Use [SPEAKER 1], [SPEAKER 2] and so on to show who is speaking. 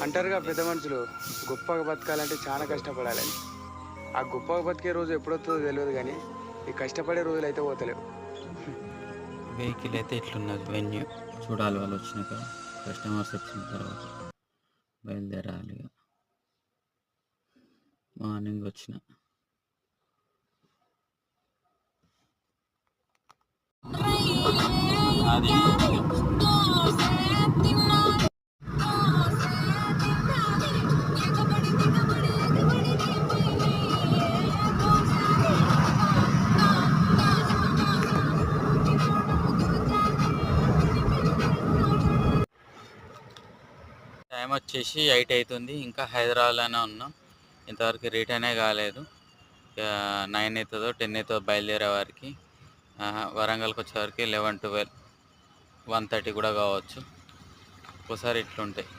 [SPEAKER 1] అంటారుగా పెద్ద మనుషులు, గొప్పగా బతకాలంటే చాలా కష్టపడాలని. ఆ గొప్పగా బతికే రోజు ఎప్పుడొస్తుందో తెలియదు కానీ ఈ కష్టపడే రోజులు అయితే పోతలేవు.
[SPEAKER 2] వెహికల్ అయితే ఇట్లున్నది వెన్యూ. చూడాలి వాళ్ళు వచ్చినాక, కస్టమర్స్ వచ్చిన తర్వాత బయలుదేరాలి. మార్నింగ్ వచ్చిన అది టైం వచ్చేసి 8 అవుతుంది. ఇంకా హైదరాబాద్లోనే ఉన్నాం. ఇంతవరకు రిటర్నే కాలేదు. 9 అవుతుందో 10 అవుతుందో బయలుదేరే వారికి. వరంగల్కి వచ్చేవరకు 11, 12, 1:30 కూడా కావచ్చు. ఒకసారి ఇట్లుంటాయి.